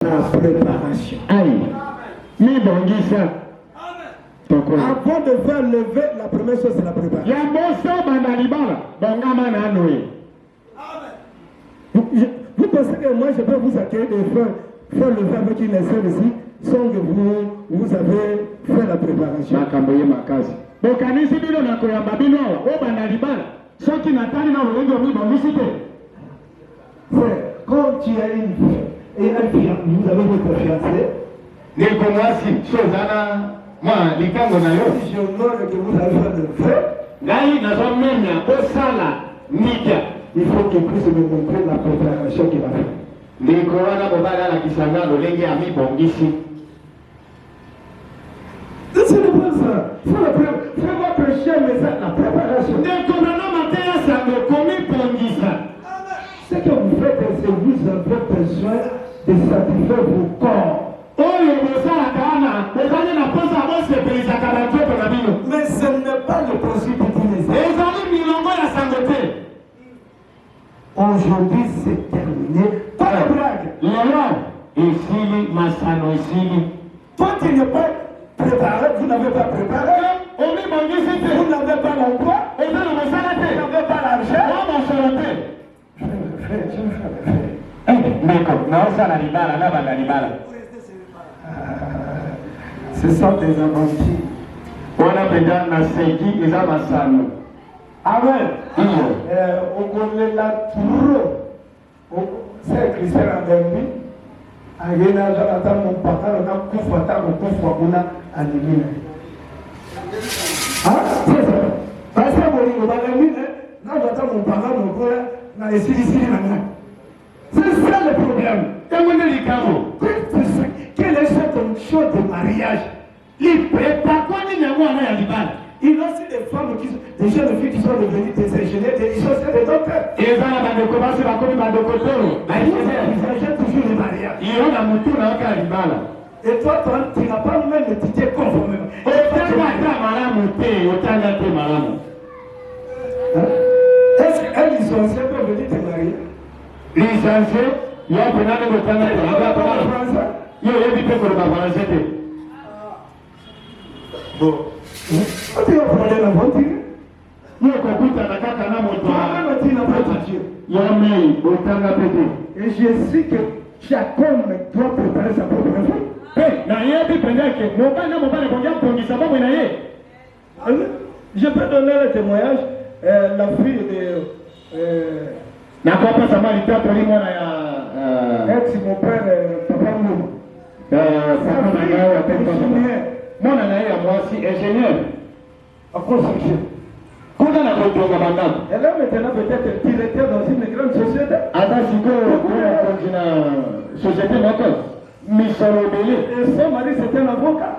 La préparation. Aïe. Mi bongisa. Avant de faire lever, la première chose c'est la préparation. Vous pensez que moi je peux vous accueillir de faire lever avec une sœur ici sans que vous avez fait la préparation. Quand tu as une fille et un fille, vous avez votre fiancé. Si je note que vous avez fait le fait, il faut qu'il puisse me montrer la préparation qu'il a fait. C'est le bon ça. Fais votre chien, mais c'est la préparation. Ce que vous faites, c'est que vous avez besoin de satisfaire vos corps. Mais ce n'est pas le principe du aujourd'hui, c'est terminé. Pas de blague. Toi, tu n'es pas préparé, vous n'avez pas préparé. Vous n'avez pas l'emploi. Vous n'avez pas l'argent. Ce sont des aventures. Amen. On connaît la tour. C'est Christian Adembi. Agena Jonathan mon papa, on a kufata mon kufwa kuna animé. Ah, c'est ça. Parce que on va animé. Là, j'attends mon papa, mon frère, na ici maintenant. C'est ça le problème. Quelle est cette chose de mariage? Il y a aussi des femmes des jeunes filles qui sont devenues des ingénieurs, des sociétés, des docteurs. Ils achètent toujours les mariages. Et toi, tu n'as pas même étudié conformément. Est-ce qu'un licencié peut venir te marier? Licencié, il y a un peu de bon. Tu vas prendre la voiture. Et je sais que chacun doit préparer sa propre vie. Je peux donner le témoignage. La fille de ex mon père, papa Mou. Mon ami à moi aussi ingénieur En construction. Elle est maintenant peut-être directeur dans une grande société. Et son mari c'était un avocat.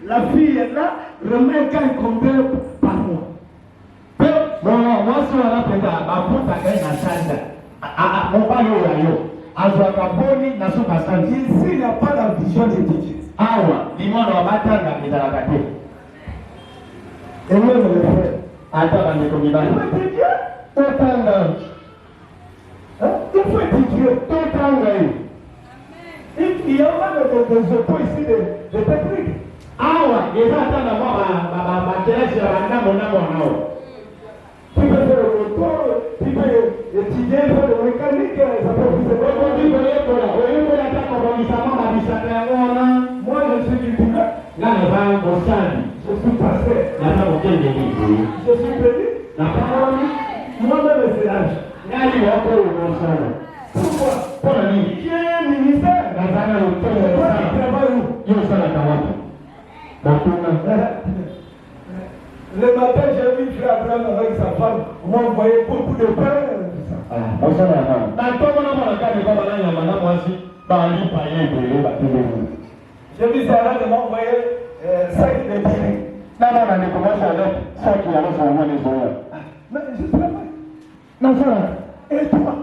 La fille est là, remet quand combien par mois. Ici, il n'y a pas la vision de Dieu. Et moi, je le fais. Il faut étudier. Il y a pas des autos ici de technique. Tu peux faire le moteur, tu peux étudier, faire le mécanique, ça peut vous aider. Moi, je suis du pilote. Je suis passé. Je suis béni. Moi-même, c'est l'âge. Pourquoi? Qui est ministère? Le matin, j'ai vu frère Abraham avec sa femme. On m'a envoyé beaucoup de pain. J'ai vu Sarah de m'envoyer 5 de billets. Mais je suis là. Non, Sarah. Et toi?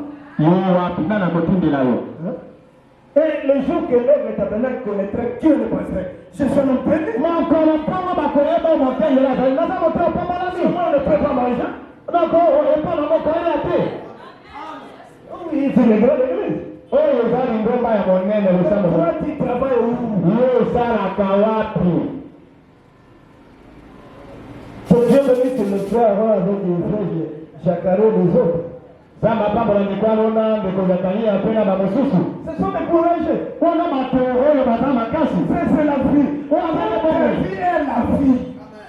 Et le jour que l'œuvre est tabernacle connaîtrait, Dieu le passerait. Je suis un béni. Comment on ne peut pas manger? c'est les grandes églises. Oh, les gens ne vont pas y avoir le sang. Toi, tu travailles où? Le sang à Kawapi. C'est Dieu venu sur le frère avant avec les frères Jacaré les autres. Ça m'a pas donné quoi, on a des convertis à peine à ma souffle. Ce sont des courageux. On a ma théorie, le matin, ma casse. C'est la vie. On a La vie est la vie.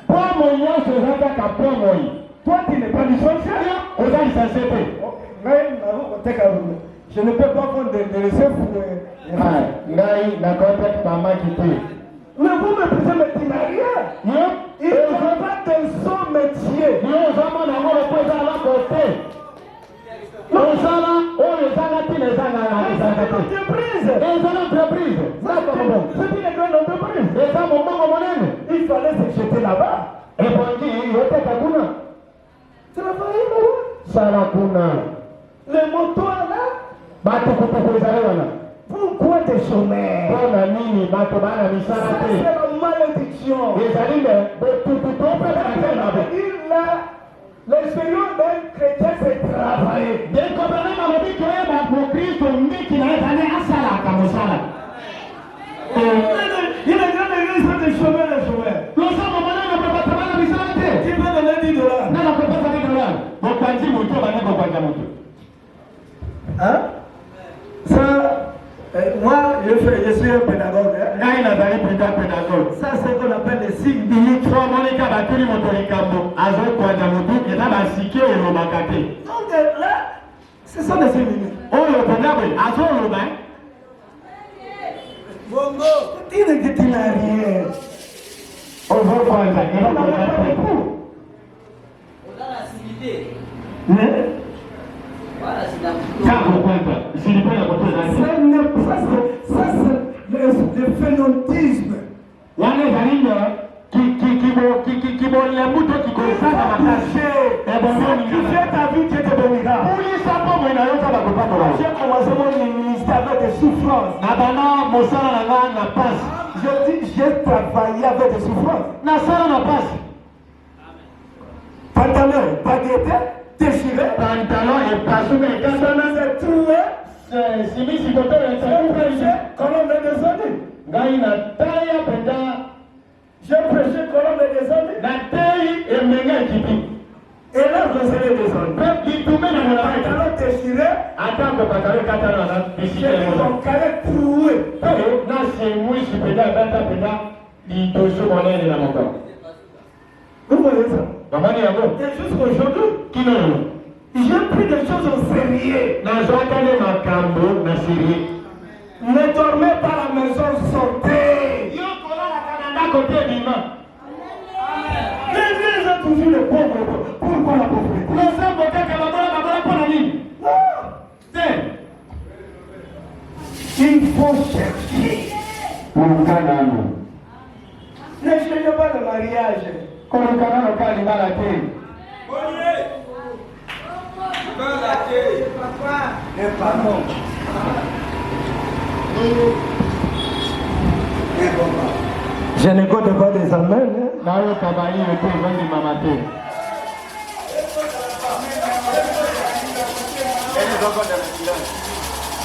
Pas mon nom, c'est un gars qui a pris mon lit. Toi, tu n'es pas du social. On a une sincérité. Je ne peux pas prendre des laisser pour Ngai, la contact maman qui t'est. mais vous me posez, mais tu n'as rien. Il n'y a pas de son métier. Nous avons d'abord le président à la côté. Nous sommes les agati, les agati. Les entreprises. C'est une grande entreprise. Les hommes au monde. Il fallait se jeter là-bas. Et pour qui il était à Kuna. Travailler là-bas. Sarakuna. Les motos là. Pourquoi des chômeurs? Ça, c'est la malédiction. L'expérience d'un chrétien, c'est travailler. Il y a des grandes églises des chômeurs, des chômeurs. Qui veut donner 10 dollars? Hein? Ça, moi, je suis un pédagogue. Ça, c'est ce qu'on appelle les signes bibliques. Donc là, ce sont des signes bibliques. Bongo, tu n'as rien. On va prendre ça. On n'a pas de coup. On a la civilité. Voilà, c'est la Ça, c'est le phénotypisme. J'ai ta vie qui te bénira. J'ai commencé mon ministère avec des souffrances. Je dis, j'ai travaillé avec des souffrances. Pantalon, baguette, déchiré. Pantalon et passoumé. Pantalon est troué. Si mi si koto ya J'ai prêché colombe des années. ngai na taya penda J'ai prêché colombe des années. na tei emenga kiti. Et là, vous avez des années. Pe kitume na mwana wake. Pantalon déchiré. Ata ko patalo katalo na J'ai bisike mis na mon carré troué. pe na se mwi si penda bata penda di tozo monene na moko. Vous voyez ça? Mamani yako Et jusqu'aujourd'hui, kino j'ai pris des choses au sérieux. na zwakale makambo na siri. Ne dormez pas à la maison, sortez. Yo kola la kananda kote bima. L'église est toujours les pauvres. Pourquoi la pauvreté? Lo sambo kaka babola pona nini? C'est Il faut chercher. Mukanano. Ne cherchez pas le mariage. Kolukanano kali bala te. Et pardon. Je ne compte pas des amens. Nayo kabali yote vandi mama te.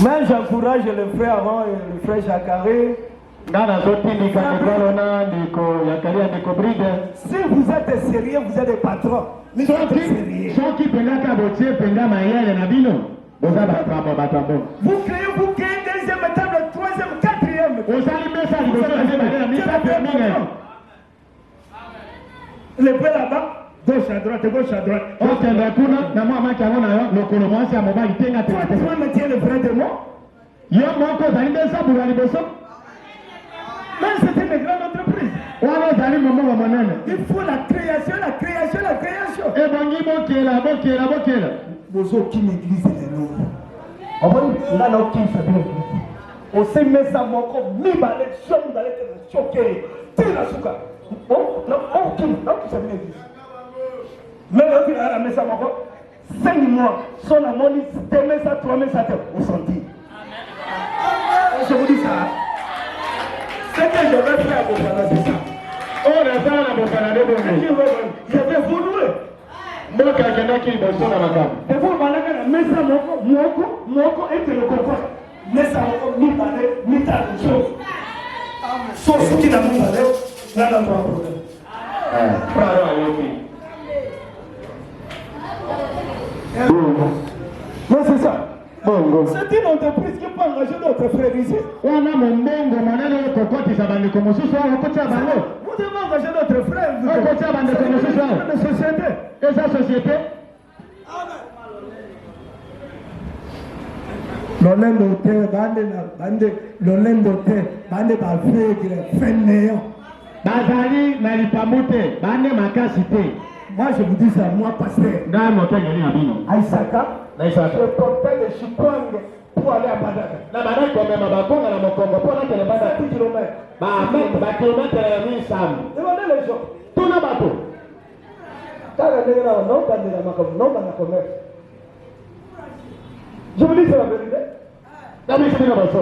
Mais j'encourage le frère Aaron et le frère Jacaré. Ngana zote ni kanigalo na ndiko yakalia ndiko bride. Si vous êtes sérieux, vous êtes des patrons. Mais vous êtes sérieux. Soki pendaka botie penda mayele na bino. Boza batambo batambo. Vous créez deuxième table, troisième, quatrième. Ozali mesa liboso na zeba na misa termine. Le père là-bas, gauche à droite. Okende kuna na mama kiamona yo lokolo mwasi ya mobali tenga Toi, tenga. tu vas me dire le vrai de moi. Yo moko zali mesa bula liboso. Mais c'est une grande entreprise. Wana zali momo wa monene. Il faut la création. Ebongi bokela. Vous aucune église est nous. On va dire, là, aucune église. On sait, mais ça m'a encore mis par l'élection, vous allez être choqués. Tire la souka. Oh, non, aucune église. Mais là, mais ça m'a encore 5 mois. Son amour, 2 000, 3 000, vous sentez. Je vous dis ça. Ce que je vais faire à vos parents, c'est ça. On a ça na bokana de bonne. Je vais vous louer. Mboka kenda ki boso na makam. Et vous, voilà que mesa moko ete le comprend. Mesa moko mibale mitano. Sauf qui n'a mibale, là n'a pas de problème. Non, c'est ça. C'est une entreprise qui peut engager notre frère ici. Vous devez engager notre frère. Vous société. Et sa société. L'Olympe bande Bazali Nalipamute, Bande Makasite. Moi je vous dis ça, moi pasteur. Aïsaka, je portais le chikwang pour aller à Badaka. Na Badaka quand même, Bakonga na Mokongo, pour aller à Badaka. 10 km. Ba kilomètre à 1000 sam. Demandez les gens. Tout le bateau. Je vous dis c'est la vérité. D'abord c'est la vérité.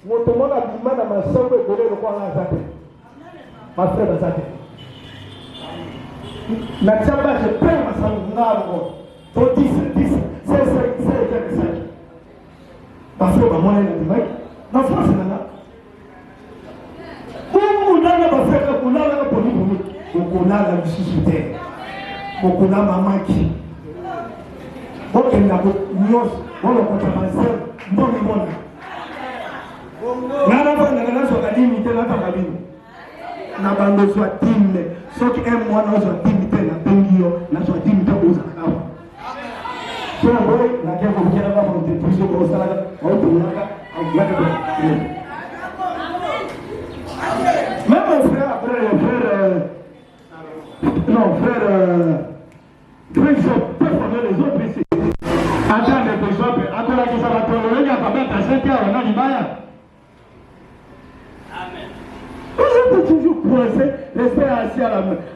Mon tomo na bima na masango ebele lokwa na zate. Ma frère Bazate. La tchamba, je perds ma sangue. Ton 10, c'est 5. Ma frère, ma monnaie, la divine. Ma frère, c'est là. Vous n'avez pas fait que vous n'avez pas pour nous. Vous n'avez pas suscité. Vous n'avez pas manqué. Vous n'avez pas nous. Vous n'avez pas pensé. Non, mais bon. Nana va na so kadimi te na kabini. Na bando so timbe so ki em mwana so timbe te na bengio na so timbe te uza kawa so boy na ke ko kera ba mo te puso ko sala o to naka a gata même mon frère après le frère peut former les autres ici. Attendez les autres après la que ça va prendre il y a pas mettre à 7 heures non libaya. Vous êtes toujours coincé, restez assis à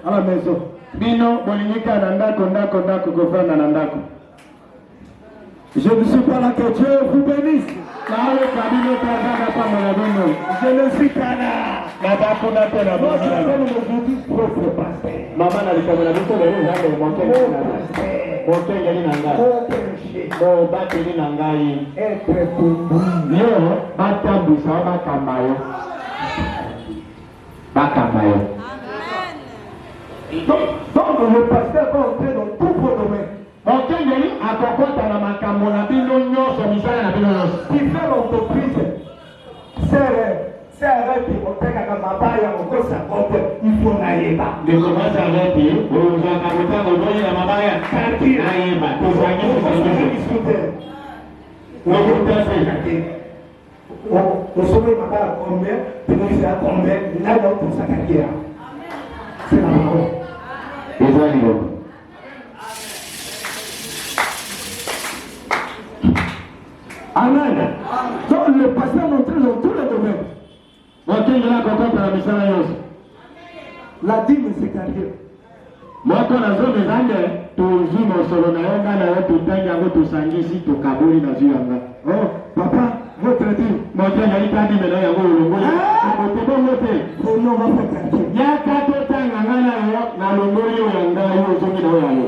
la maison. Bino, Bolinika, Nandako, Nandako. Je ne suis pas là que Dieu vous bénisse. Je ne suis pas là. Moi, je donne aujourd'hui propre pasteur. Maman n'a dit que vous avez tout le monde, mon péché. Mon batterie nangai. Être pour vous. Yo, batambu, ça va kambayo. Bakamayo. Donc le pasteur va entrer dans tout vos domaines. Okengeli akokota na makambo na bino nyonso misala na bino nyonso. Qui fait l'entreprise, c'est arrêté otekaka mabaya okosa kote il faut nayeba. De commencer arrêter ozaka kotaka ozoyi na mabaya kati nayeba tozangi discuter. On se met à combien, puis nous c'est à combien, là donc pour ça qu'il y a. C'est la parole. Amen. Donc le pasteur montre dans tous les domaines. La dîme c'est carrière. Mwako na zo mezange tuzi mosolo na yonga na yo tutangi yango tusangisi tukabuli na zuyo yanga. Oh, papa, votre dîme. Mwako na itadi mena yango ulongoli. Otebo wote. Oh non, va faire carrière. Yaka totanga ngana yo na longoli yo yanga yo zongi na yo yango.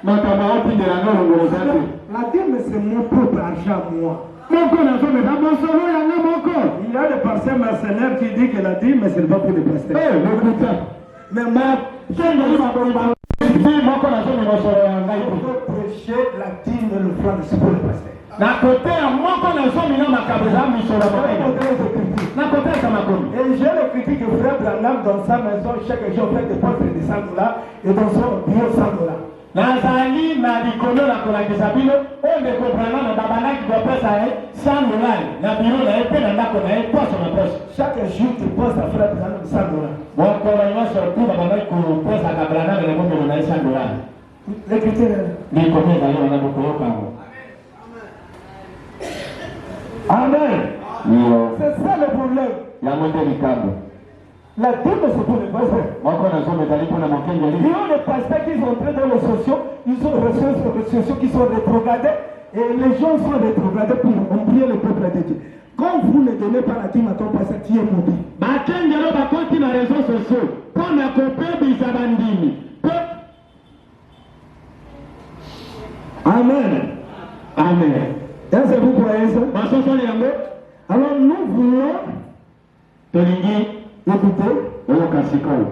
Makama oti de yanga longolo zate. La dîme c'est mon propre argent moi. Mwako na zo meza mosolo yanga moko. Il y a des pasteurs mercenaires qui disent que la dîme c'est pas pour les pasteurs. Eh, l'écoute. Mais moi, je mwako na zo mosolo yanga yo. Prêcher la dîme et le franc c'est pour les pasteurs. Na côté à mwako na zo mina makabuza misolo moko. Na côté ça makomi. Et je le critique que frère Branham dans sa maison chaque jour fait des portes de $100 et dans son bureau $100. Nazali na likolo na kolakisa bino oyo ndeko Branham na babanaki kopesa ye $100 na biro na ye mpe na ndako na ye poso na poso. Chaque jour tu poses à frère Branham $100. Mokolo nyonso tu babanaki kopesaka Branham na bomelo na ye $100. L'écriture. Likomi ezali wana bokoyoka yango. Amen. C'est ça le problème. Yango nde likambo. La dîme c'est pour les pasteurs. Mwako na zo mezali mpona mokengeli. Il y a des pasteurs qui sont entrés dans les sociaux, ils ont reçu les sociaux qui sont rétrogradés et les gens sont rétrogradés pour oublier le peuple de Dieu. Quand vous ne donnez pas la dîme à ton pasteur, tu es maudit. Bakengelo bakoti na réseaux sociaux mpona kopebisa bandimi. Amen. 16. basosoli yango Alors nous voulons tolingi écouter. oyoka sikoyo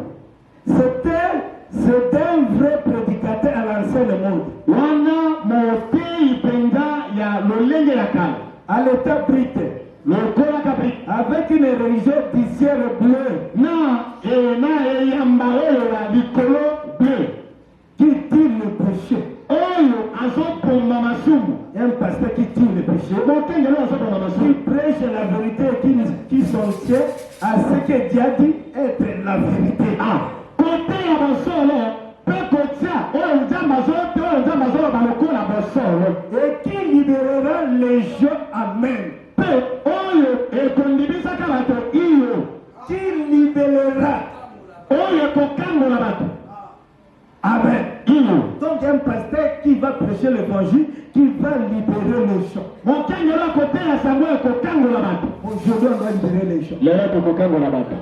C'était un vrai prédicateur à l'ancien monde. wana moteyi mpenza ya lolenge ya kala À l'état brite. lokolaka mpe Avec une religion poussière bleue na eyamba oyo ya likolo bleu qui tue le péché. oyo azopomba masumu Un pasteur qui tue le péché. mokengeli oyo azopomba Qui masumu prêche la vérité qui s'en tient à ce que Dieu a dit être la vérité. koteya bosolo mpe kotia oyo nzambe azote oyo nzambe azoloba lokola bosolo Et qui libérera les gens. Amen. mpe oyo ekondibisaka bato iyo Qui libérera. oyo ekokangola bato Amen. iyo Donc un pasteur qui va prêcher l'évangile, qui va libérer les gens. mokengeli akoteya sango ekokangola bato Aujourd'hui, on va libérer les gens. lelo tokokangola bato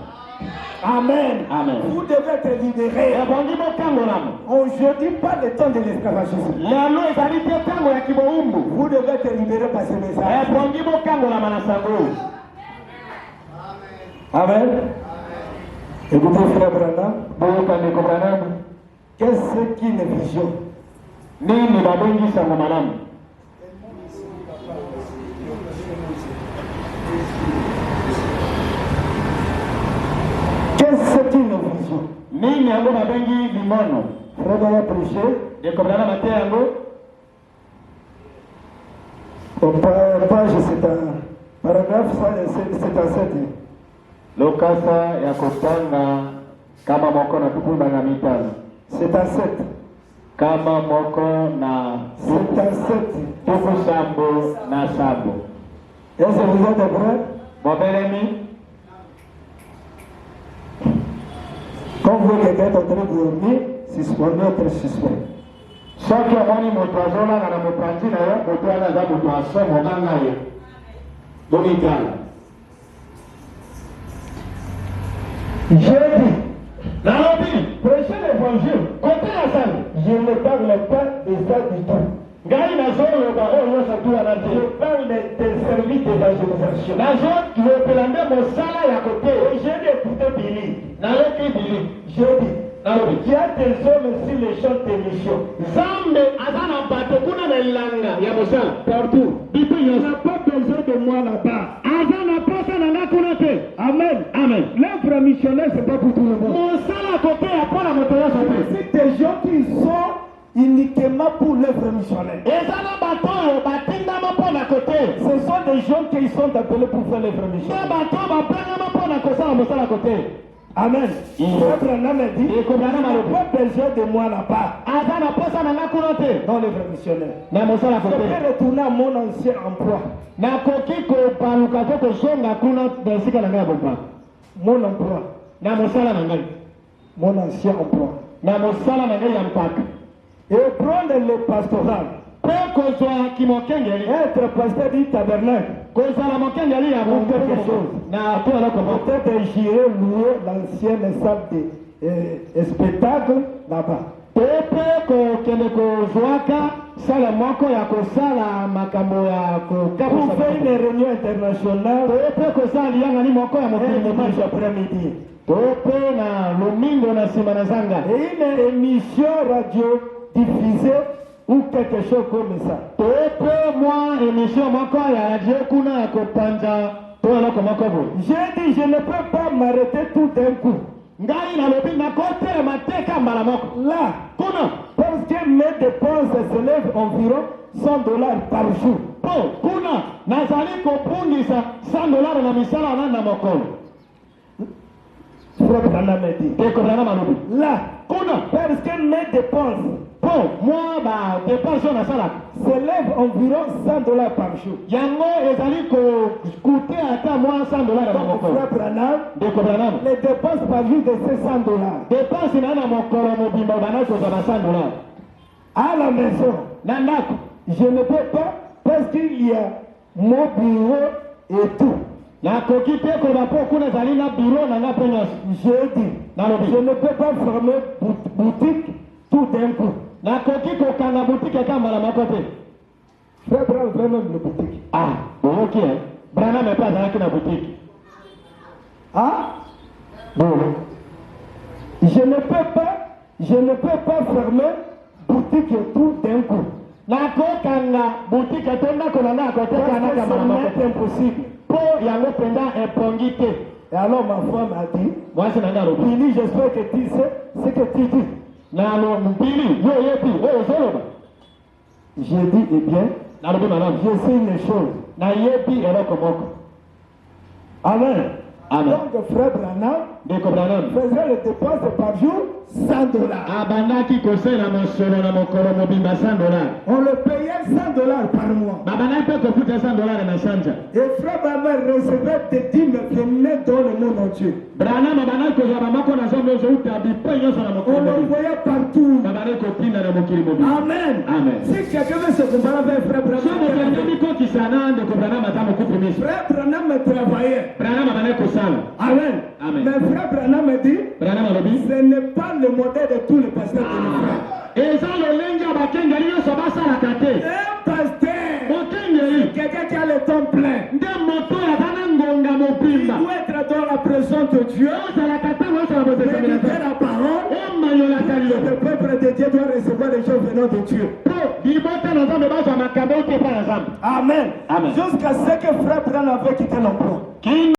Amen. Amen. Vous devez être libérés. ebongi bokangolama Aujourd'hui, pas le temps de l'esclavagisme. lelo ezali te ntango ya kibowumbu Vous devez être libérés par ce message. ebongi bokangolama na sango oyo Amen. Écoutez, frère Branham, boyoka ndeko branamu qu'est-ce qu'une vision? nini babengi sango malamu Qu'est-ce qu'une vision? nini yango babengi limono Frère Branham a prêché. ndeko branamu ate yango Au page, c'est un paragraphe 77. lokasa ya kotanga kama moko na tuku bana mitano C'est un 7. kama moko na C'est un 7. tuku sambo na sambo Est-ce que vous êtes prêts? bobelemi Quand vous voyez quelqu'un en train de dormir, suspendez votre suspect. soki omoni moto azolanga na mopanzi na yo moto wana aza moto asomonganga ye bomitala J'ai dit, nalobi prêchez l'évangile. koteya sango Je ne parle pas de ça du tout. ngai nazoloba oyo nyonso tu wana te Je parle des services d'évangélisation. nazolobela nde mosala ya koteya Et j'ai écouté Billy. nayoki bili J'ai dit, nalobi il y a des hommes sur les champs d'émission. nzambe aza na bato kuna na elanga ya mosala partout bitu Il nyonso n'a pas besoin de moi là-bas. aza na posa na nga kuna te Amen. amen L'œuvre missionnaire, c'est pas pour tout le monde. mosala koteya mpo na moto nyonso te C'est des gens qui sont uniquement pour l'œuvre missionnaire. eza na bato oyo batindama mpo na koteya Ce sont des gens qui sont appelés pour faire l'œuvre nde missionnaire. bato bapengama mpo na kosala mosala koteya Amen. Frère Branham a dit, Eko Branham il alobi. n'a pas besoin de moi là-bas. aza na posa na nga kuna te Dans l'œuvre missionnaire. na mosala Je koteya vais retourner à mon ancien emploi. nakoki kopaluka te kozonga kuna na esika na ngai ya bopa Mon emploi. na mosala na ngai Mon ancien emploi. na mosala na ngai ya mpaka Et prendre le pastoral. mpe kozwa kimokengeli Être pasteur du tabernacle. kozala mokengeli ya Pour quelque chose. na to eloko moko Peut-être j'irai louer l'ancienne salle de spectacle là-bas. to mpe kokende kozwaka sala moko ya kosala makambo ya Pour faire une kokabusa réunion internationale. to mpe kosala liyangani moko ya Un mokili dimanche momanche après-midi. to mpe na lomingo na nsima na zanga Et une émission radio diffusée ou quelque chose comme ça. to mpe mwa émission moko ya radio kuna ya kopanza to eloko moko boye J'ai dit, je ne peux pas m'arrêter tout d'un coup. ngai nalobi nakotelema te ka mbala moko Là, kuna parce que mes dépenses s'élèvent environ $100 par jour. po kuna nazali kopungisa $100 na misala wana na mokolo Frère Branham a dit. ekozala malobi Là, kuna parce que mes dépenses po mwa badepense oyo nasalaka s'élèvent environ $100 par jour. yango ezali kokute ata mwa $100 na Donc, mokolo Frère Branham, dekobranamu les dépenses par jour de ces $100 depense na na mokolo mobimba obanda kozwa na $100 à la maison, na ndako je ne peux pas parce qu'il y a mon bureau et tout. nakoki te koba mpo kuna ezali na biro na nga mpe nyonso J'ai dit, nalobi je ne peux pas fermer boutique tout d'un coup. nakoki kokanga butike eka mbala moko te Frère Branham, vraiment le boutique. ah Ok, Branham n'est pas dans la boutique. Ah? Bon. Je ne peux pas fermer boutique et tout d'un coup. Nakokanga boutique etonda kolanda côté kana kama C'est impossible. po yango penda epongite. Et alors ma femme a dit, Moi c'est nanga robi. Billy, j'espère que tu sais ce que tu dis. Na lo mpili yo yepi o zoloba. J'ai dit, eh bien, Na robi malam. je sais une chose. Na yepi eroko moko. Amen. Amen. Donc, frère Branham Deko Branham. faisait les dépenses par jour $100. Abandaki kosela mosolo na mokolo mobimba $100. On le payait $100 par mois. Babana pe kofuta $100 na chanja. Et frère Branham recevait des dîmes qui venaient dans le monde entier. Branham babana ko za mako na zombo zo utabi pe nyoso na mokolo. On le voyait partout. Babana ko pinda na mokili mobimba. Amen. Amen. Si quelqu'un veut se comparer avec frère So mo Branham, kanyami ko kisana ndeko Branham atamo kuprimis. frère Branham travaillait. Branham babana ko sala. Amen. Amen. Mais frère Branham dit, Branham alobi. ce n'est pas le modèle de tous les pasteurs de l'Église. Eza lolenga bakenga liyo so basala kate. Un pasteur, Okengeli. quelqu'un qui a le temps plein, Nde moto ya kana ngonga il mobimba. doit être dans la présence de Dieu, Ozala kate mo so bozesa méditer mena. la parole. O manyola kalio. Le peuple de Dieu doit recevoir les choses venant de Dieu. Po libota na zambe bazo makambo te pa na zambe. Amen. Amen. Jusqu'à ce que frère Branham avait quitté l'emploi. King